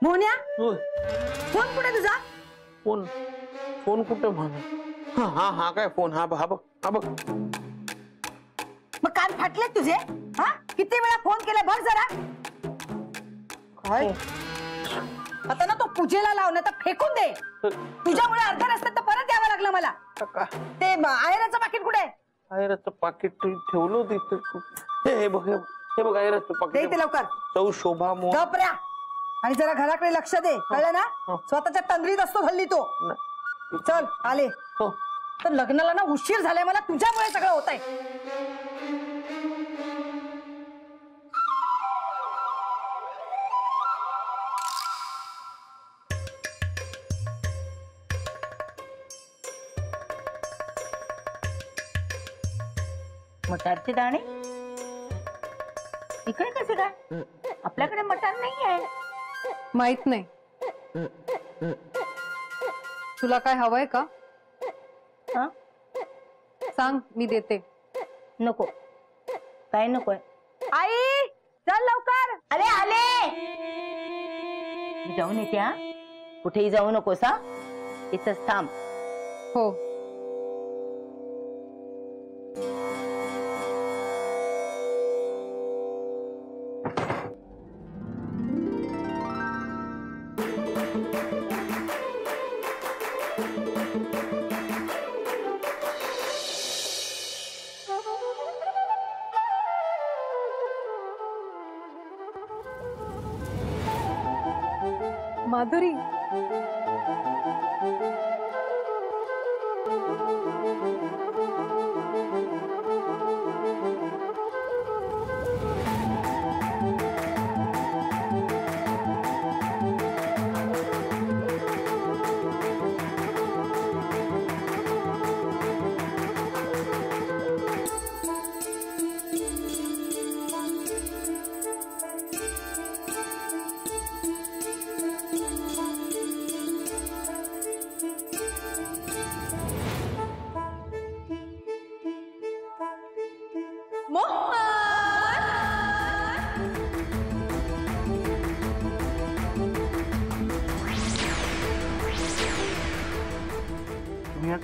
मोन्या phone कुठे तुझा? Phone phone कुठे म्हणा? हा हा हा काय फोन? हा हा बघ हा बघ. मग कान फाटले तुझे? हा किती वेळा फोन केला बघ जरा. काय आता ना तो पूजेला लाव ना तर फेकून दे. तुझ्यामुळे अर्ध्या रस्त्यात तर परत यावं लागलं मला. ते आयराचं पाकिट कुठे? आयराचं पाकिट ठेवलं होतं इथे. हे बघ हे बघ आयराचं पाकिट. दे ते लवकर. सौ शोभा मोह. गपऱ्या आणि जरा घराकडे लक्ष दे, कळलं ना? स्वतःच्या तंद्रीत असतो हल्ली तो. चल आले. तर लग्नाला ना उशीर झालाय मला, तुझ्यामुळे सगळं होतंय. मटारचे दाणे इकडे कसे काय? आपल्याकडे मटार नाही आहे. माहित नाही. तुला काय हवंय का? हा सांग, मी देते. नको, काय नकोय. आई चल लवकर. अरे आले. मी जाऊन येते. हा कुठेही जाऊ नकोस. हा इथंच थांब. हो. माधुरी,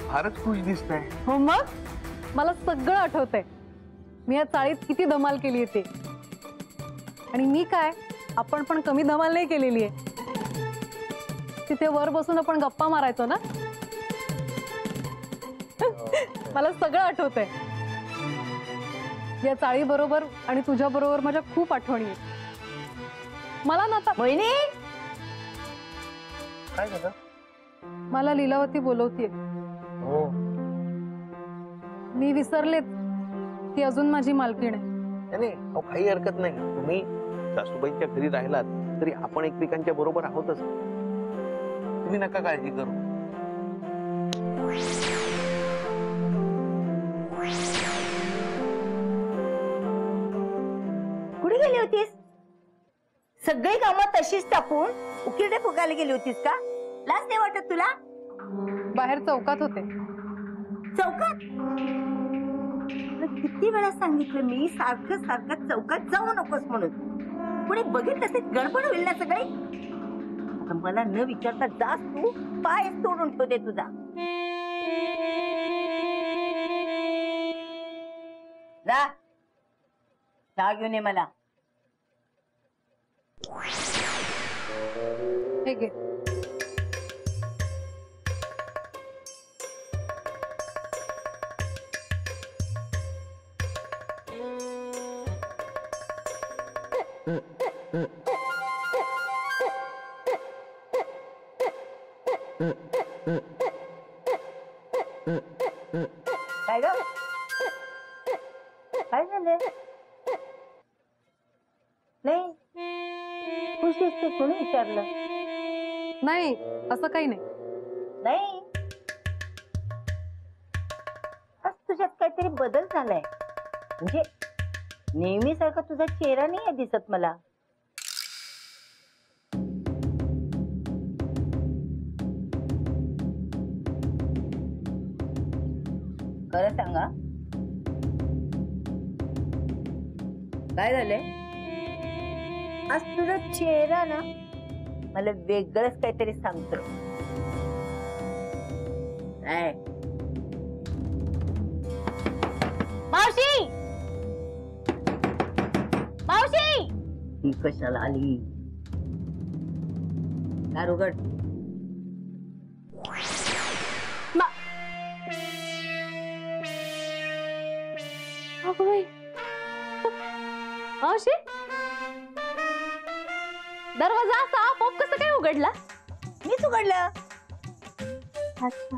फारच खुश दिसताय. हो मग मला सगळं आठवतंय. मी या चाळीत किती धमाल केली ते. आणि मी काय, आपण पण कमी धमाल नाही केलेली आहे. तिथे वर बसून आपण गप्पा मारायचो ना. मला सगळं आठवतंय. या चाळी बरोबर आणि तुझ्या बरोबर माझ्या खूप आठवणी आहेत. मला ना वहिनी, काय झालं? मला लीलावती बोलवतीये. हो. मी विसरलेच, ती अजून माझी मालकीण आहे. नाही काही हरकत नाही. तुम्ही सासूबाईंच्या घरी राहिलात तरी आपण एकमेकांच्या बरोबर आहोतच. तुम्ही नका काळजी करू. कुठे गेली होतीस? सगळी कामं तशीच टाकून उकिरडे फुकायला गेली होतीस का? लाज नाही वाटत तुला? बाहेर चौकात होते. चौकात? किती वेळा सांगितलं मी, सारखं सारखं चौकात जाऊ नकोस म्हणून. पुढे बघितलं ते गडबड होईल ना सगळी. आता मला न विचारता जास तू पाय तोडून ठेवते तुझा. जा चहा घेऊन ये मला. हे घे. काय ग? काय झालं? नाही खुश दिसते. कोणी विचारलं? नाही, असं काही नाही. नाही, आज तुझ्यात काहीतरी बदल झालाय. म्हणजे नेहमीसारखा तुझा चेहरा नाही दिसत मला. खरं सांगा, काय झालंय? आज तुझा चेहरा ना मला वेगळंच काहीतरी सांगतोय. काय मावशी मावशी ही कशाला आली? दार उघड. अगं बाई. मावशी दरवाजा असा आपोआप कसं काय उघडला? मीच उघडलं. अच्छा.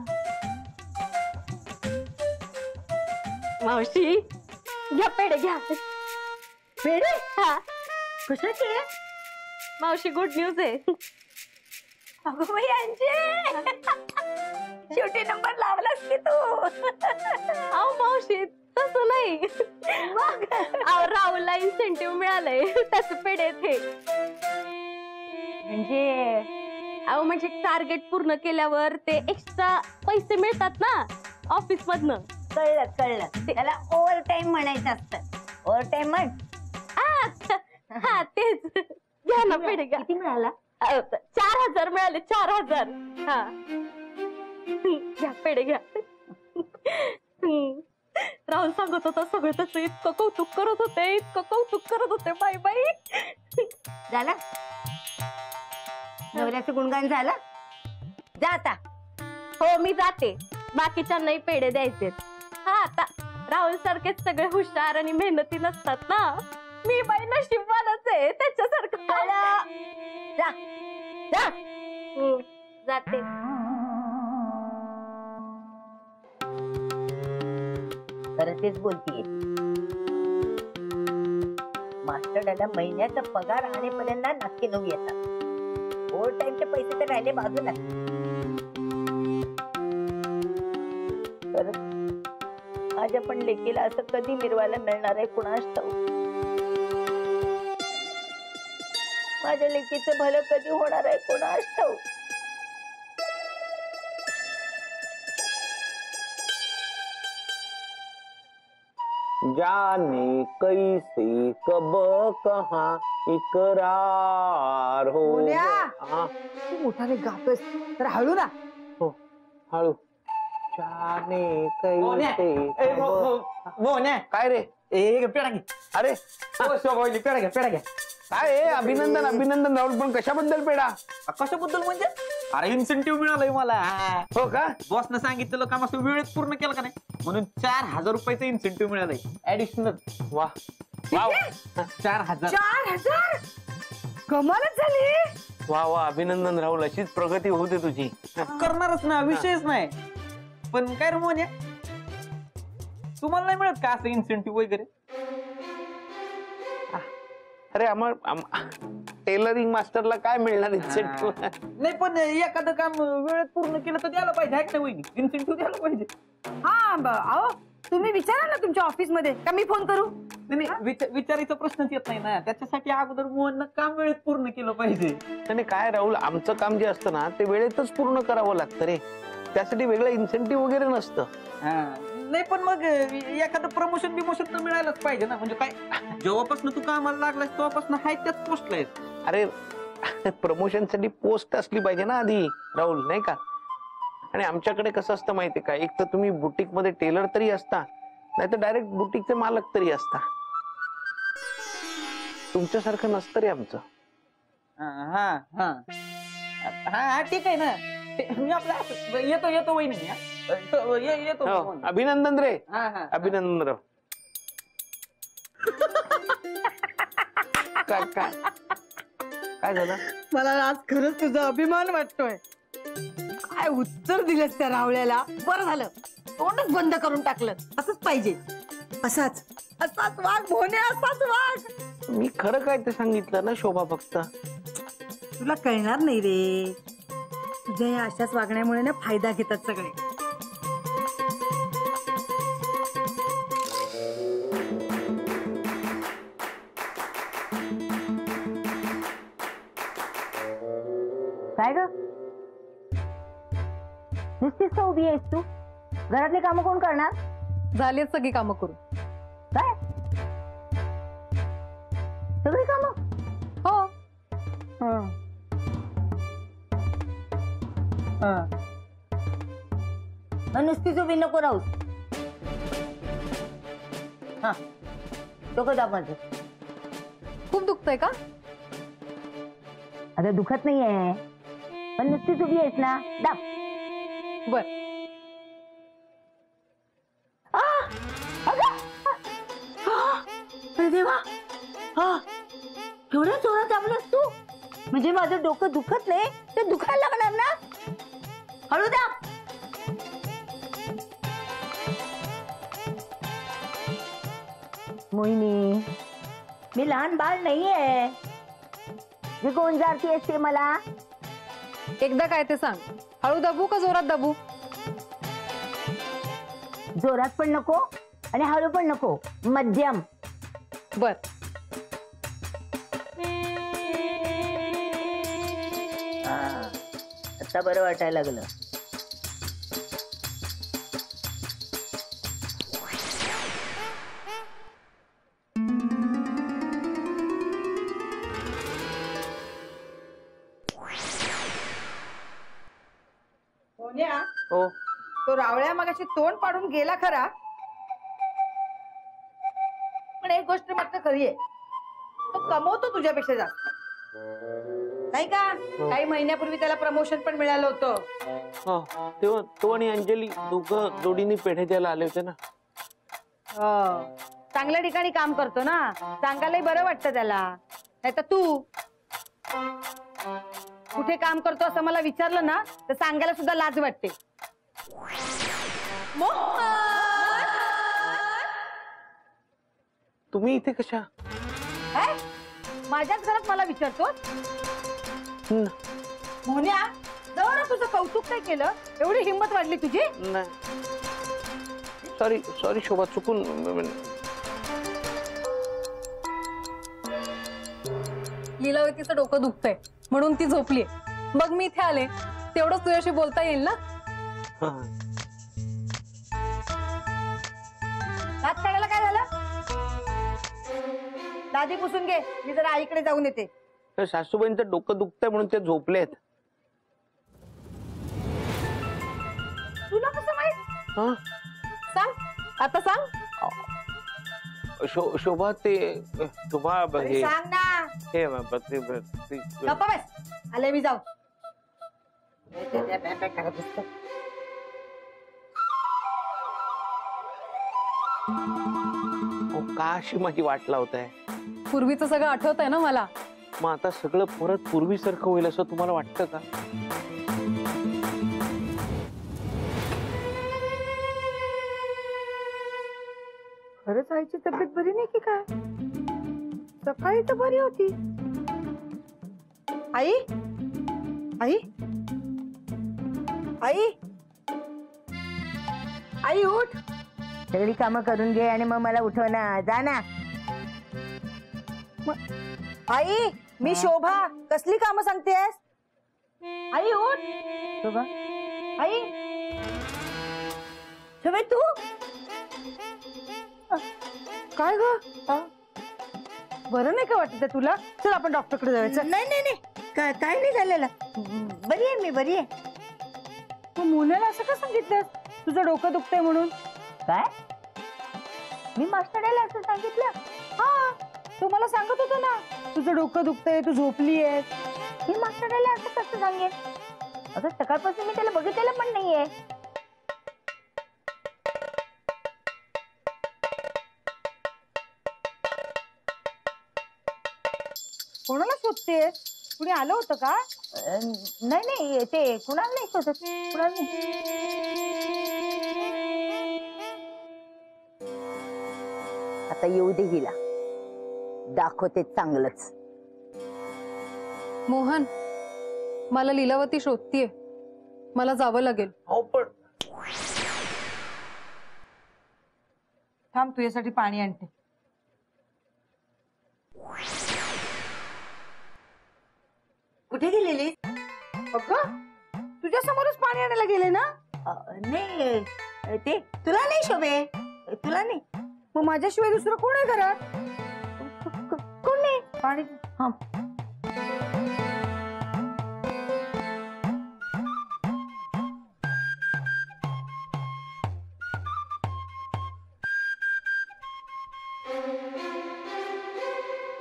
मावशी घ्या पेढे घ्या. पेढे हा कशाचे? मावशी गुड न्यूज आहे. अगं बाई अंजे, शेवटी नंबर लावलास की तू. अहो मावशी तसं नाही. अहो राहुलला इन्सेंटिव्ह मिळालंय त्याचे पेढे हे. अहो म्हणजे टार्गेट पूर्ण केल्यावर ते एक्स्ट्रा पैसे मिळतात ना ऑफिस मधनं. कळलं कळलं. त्याला ओव्हर टाइम म्हणायचं असतं. ओव्हर टाइम म्हण. हा तेच. घ्या ना पेढे घ्या. किती मिळाला? 4,000 मिळाले. 4,000. हा घ्या पेढे घ्या. राहुल सांगत होता सगळं तसं इतकं कौतुक करत होते, इतकं कौतुक करत होते. बाई बाई झालं नवऱ्याचं गुणगान झालं. जा आता. हो मी जाते. बाकीच्यांनाही पेढे द्यायचे. हा आता राहुल सारखेच सगळे हुशार आणि मेहनती नसतात ना. मी बाई नशीबवानच आहे त्याच्यासारखं. जा जा. जाते. खरं तेच बोलतीये. मास्टरला महिन्याचा पगार आणेपर्यंत नक्की नऊ येतात. ओव्हर टाइमचे पैसे तर राहिले बाजूला. माझ्या पण लेकीला असं कधी मिरवायला मिळणार आहे कुणास ठाऊक. माझ्या लेकीचं भलं कधी होणार आहे कुणास ठाऊक. जाने कैसे कब कहाँ इकरार हो. बोल्या. हा, तू मोठाने गातोस तर हळू ना. हो हळू. जाने कैसे काय रे? पेढा घे. अरे पेढा घ्या पेढा घ्या. काय आहे? अभिनंदन अभिनंदन राहुल. पण कशाबद्दल पेढा? कशाबद्दल म्हणजे? अरे इन्सेंटिव्ह मिळालंय मला. हो का? बॉसनं सांगितलेलं काम असं वेळेत पूर्ण केलं का नाही म्हणून 4,000 रुपयाचं इन्सेंटिव्ह मिळालंय ऍडिशनल. वा वाव. 4,000. 4,000 कमालच झाली. वा वा अभिनंदन राहुल. अशीच प्रगती होते तुझी. करणारच ना विषयच नाही. पण काय रे मोन्या तुम्हाला नाही मिळत का असं इन्सेंटिव्ह वगैरे? अरे टेलरिंग मास्टरला काय मिळणार इन्सेंटिव्ह? नाही पण एखादं काम वेळेत पूर्ण केलं तर द्यायला पाहिजे. आहे ना वहिनी? इन्सेंटिव्ह द्यायला पाहिजे. हा अहो तुम्ही विचारा ना तुमच्या ऑफिस मध्ये का मी फोन करू? नाही विचारायचा प्रश्नच येत नाही ना. त्याच्यासाठी अगोदर मोहननं काम वेळेत पूर्ण केलं पाहिजे. आणि काय राहुल आमचं काम जे असतं ना ते वेळेतच पूर्ण करावं लागतं रे. त्यासाठी वेगळं इन्सेंटिव्ह वगैरे नसतं. नाही पण मग एखादं प्रमोशन बिमोशन तर मिळायलाच पाहिजे ना. म्हणजे काय जेव्हापासून तू कामाला लागलास तेव्हापासून हाय त्याच पोस्टला आहेस. अरे प्रमोशन साठी पोस्ट असली पाहिजे ना आधी राहुल, नाही का? आणि आमच्याकडे कसं असतं माहितीये का, एक तर तुम्ही बुटीक मध्ये टेलर तरी असता, नाही तर डायरेक्ट बुटीकचे मालक तरी असता. तुमच्यासारखं नसतं रे आमचं. हा हा हा ठीक आहे ना. मी आपला येतो वहिनी. येतो. अभिनंदन रे. हा हा अभिनंदन राव. काय झालं? मला आज खरंच तुझा अभिमान वाटतोय. काय उत्तर दिलंस त्या रावळ्याला. बरं झालं तोंडच बंद करून टाकलं. असंच पाहिजे. असाच वाघ भोने, असाच वाघ. मी खरं काय ते सांगितलं ना शोभा. फक्त तुला कळणार नाही रे. तुझ्या या अशाच वागण्यामुळे ना फायदा घेतात सगळे. काय ग नुसतीच का उभी आहेस तू? घरातली कामं कोण करणार? झाली सगळी कामं करून. काय सगळी कामं? हो नुसतीच उभी नको राहूस. हा डोकं दाब माझं. खूप दुखतंय का? आता दुखत नाहीये पण नुसतीच उभी आहेस ना. दाब. बर. अरे देवा, केवढ्या जोरात दाबलंस तू. म्हणजे माझं डोकं दुखत नाही ते दुखायला लागणार ना. हळू दाब. मोहिनी, मी लहान बाळ नाहीये जे कोण जाती असते मला. एकदा काय ते सांग, हळू दाबू का जोरात दाबू? जोरात पण नको आणि हळू पण नको, मध्यम. बर. आता बरं वाटायला लागलं. हो. तो रावळ्या मगाशी तोंड पाडून गेला खरा, पण एक गोष्ट मात्र खरी आहे, तो कमवतो तुझ्यापेक्षा जास्त नाही का. काही महिन्यापूर्वी त्याला प्रमोशन पण मिळालं होतं. तेव्हा तो आणि अंजली दोघं जोडीने पेढे द्यायला आले होते ना. चांगल्या ठिकाणी काम करतो ना, सांगायलाही बरं वाटतं त्याला. नाही तर तू कुठे काम करतो असं मला विचारलं ना तर सांगायला सुद्धा लाज वाटते. तुम्ही इथे कशा? काय माझ्याच घरात मला विचारतो? मोन्या, जवळ तुझं कौतुक काय केलं, एवढी हिंमत वाढली तुझी? नाही, सॉरी सॉरी शोभा, चुकून. लीलावतीचं डोकं दुखतंय म्हणून ती झोपलीये. मग मी इथे आले, तेवढंच तुझ्याशी बोलता येईल ना. दात काढायला काय झालं? दादी पुसून घे, मी जरा आईकडे जाऊन येते. सासूबाईंचं डोकं दुखतंय म्हणून ते झोपलेत. तुला कसं माहित? सांग, आता सांग. शोभा ते शोभा अरे सांग ना. गप्पा बस, आले मी जाऊ. का अशी माझी वाट लावताय? पूर्वीचं सगळं आठवत आहे ना मला. मग आता सगळं परत पूर्वीसारखं होईल असं तुम्हाला वाटतं का? खरंच आईची तब्येत बरी नाही की काय? सकाळी तर बरी होती. आई आई आई आई उठ. सगळी कामं करून घे आणि मग मला उठव ना. जा ना. आई मी शोभा. कसली कामं सांगतेस? आई उठ. शोभा, आई शोभे तू काय ग? बरं नाही का वाटत तुला? चल आपण डॉक्टरकडे जायचं. नाही नाही नाही, काय नाही झालेलं. बरी आहे मी, बरी आहे. तू मुलाला असं का सांगितलं तुझं डोकं दुखतंय म्हणून? काय मी मास्टरला असं सांगितलं? हा, तू मला सांगत होता ना तुझं डोकं दुखतंय, तू झोपली आहे. मी मास्टरला असं कसं सांगेन? अगं सकाळपासून मी त्याला बघितलेलं पण नाहीये. कोणाला शोधतेस? कुणी आलं होतं का? नाही नाही, ते कुणाला नाही शोधत, कुणाला नाही. आता येऊ दे हिला, दाखवते चांगलंच. मोहन, मला लीलावती शोधतीये, मला जावं लागेल. हो पण थांब, तुझ्यासाठी पाणी आणते. कुठे गेलेली? तुझ्या समोरच पाणी आणायला गेले ना? नाही, ते तुला नाही शोभे, तुला नाही. मग माझ्याशिवाय दुसरं कोण आहे घरात? कोण नाही. पाणी. हा,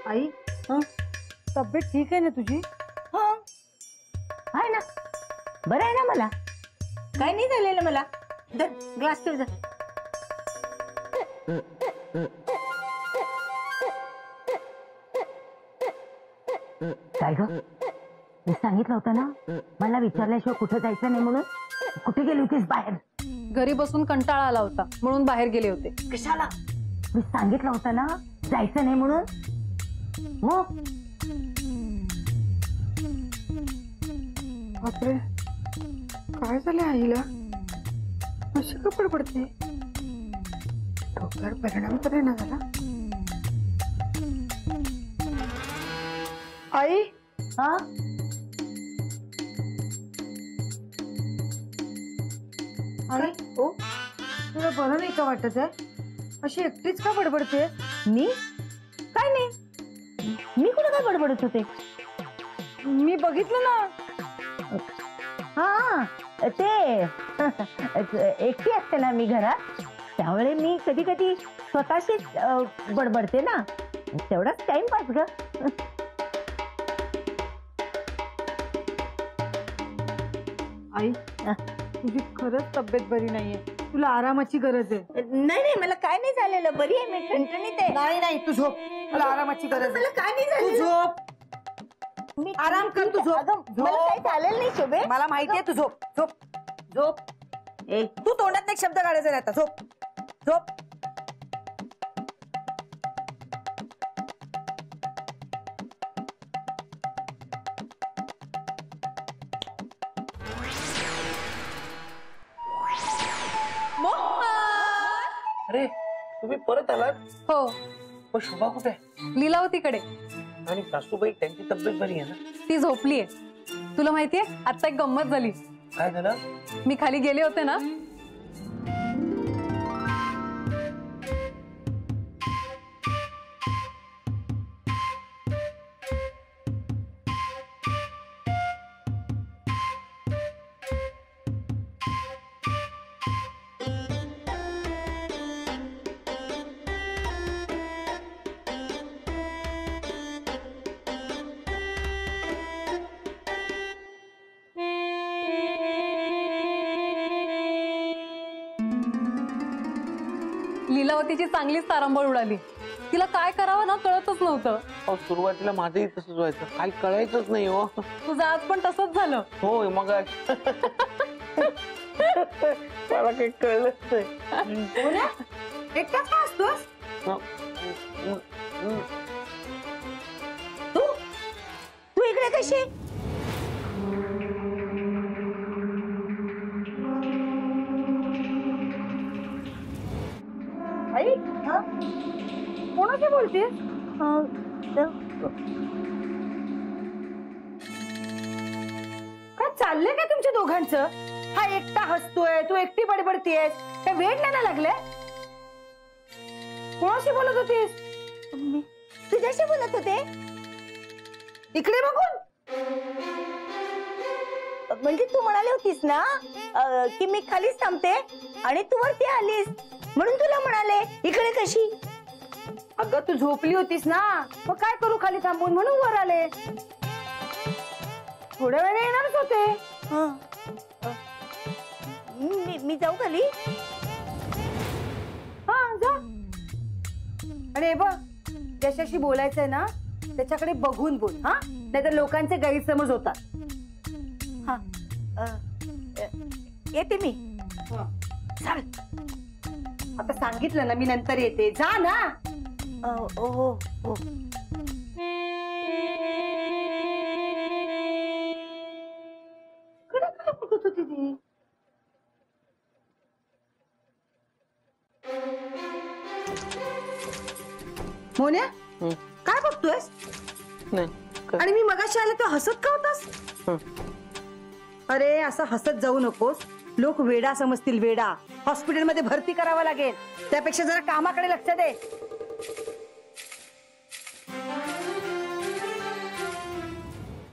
आई हं? तब्येत ठीक आहे ना तुझी? हा आहे ना, बरं आहे ना मला, काय नाही झालेलं मला. ग्लास ठेव जा. काय ग, मी सांगितलं होतं ना मला विचारल्याशिवाय कुठे जायचं नाही म्हणून. कुठे गेली होतीस बाहेर? घरी बसून कंटाळा आला होता म्हणून बाहेर गेले होते. कशाला? मी सांगितलं होतं ना जायचं नाही म्हणून. हो बापरे, काय झालं आईला? अशी का पडपडते? डोक्यावर परिणाम तर ना झाला? आई हा आई ओ तुला बरं नाही का वाटत आहे? अशी एकटीच का बडबडते? मी काय नाही, मी कुठे काय बडबडत होते? मी बघितलं ना. हा ते एकटी असते ना मी घरात, त्यामुळे मी कधी कधी स्वतःशीच बडबडते ना, तेवढाच टाइमपास ग. आई तुझी खरंच तब्येत बरी नाहीये, तुला आरामाची गरज आहे. नाही नाही, मला काय नाही झालेलं, बरी आहे मी, ठणठणीत आहे. नाही नाही, तू झोप, तुला आरामाची गरज आहे. मला काय नाही तू झालेलं. झोप, मी आराम कर, तू झोप. अगं, मला काय झालेलं नाही शोभे. मला माहितीये, तू झोप झोप झोप. ए, तू तोंडात एक शब्द काढायचा नाही आता. झोप झोप. अरे तुम्ही परत आलात? हो, मग शुभा कुठे आहे? लीलावतीकडे. आणि सासूबाई, त्यांची तब्येत बरी आहे ना? ती झोपलीये. तुला माहितीये आता एक गंमत झाली. काय झालं? मी खाली गेले होते ना, लीलावतीची चांगलीच तारांबळ उडाली. तिला काय करावं ना कळतच नव्हतं. अहो, सुरुवातीला माझंही तसंच व्हायचं, काही कळायचंच नाही हो. तुझं आज पण तसंच झालं. होय मग मला काही कळलंच नाही. एकटाच का असतोस? तू इकडे कशी? आई कोणाशी बोलतेस? काय चाललंय काय तुमच्या दोघांचं? हा एकटा हसतोय, तू एकटी बडबडतीयस, काय वेळ नाही ना लागले? कोणाशी बोलत होतीस? मी तुझ्याशी बोलत होते. इकडे बघून. म्हणजे तू म्हणाली होतीस ना की मी खालीच थांबते आणि तू वरती आलीस, म्हणून तुला म्हणाले इकडे कशी. अगं तू झोपली होतीस ना, मग काय करू खाली थांबून, म्हणून वर आले. थोड्या वेळाने येणारच होते. मी जाऊ खाली? हा जा. आणि बघ, ज्याच्याशी बोलायचंय ना त्याच्याकडे बघून बोल, हा, नाहीतर लोकांचे गैरसमज होतात. हा येते मी. चाल, आता सांगितलं ना मी नंतर येते, जा ना. हो हो. कडे काय बघत होती ती? मोन्या, काय बघतोयस? नाही. आणि मी मगाशी आले तर हसत का होतास? अरे असं हसत जाऊ नकोस, लोक वेडा समजतील, वेडा. हॉस्पिटलमध्ये भरती करावं लागेल, त्यापेक्षा जरा कामाकडे लक्ष दे.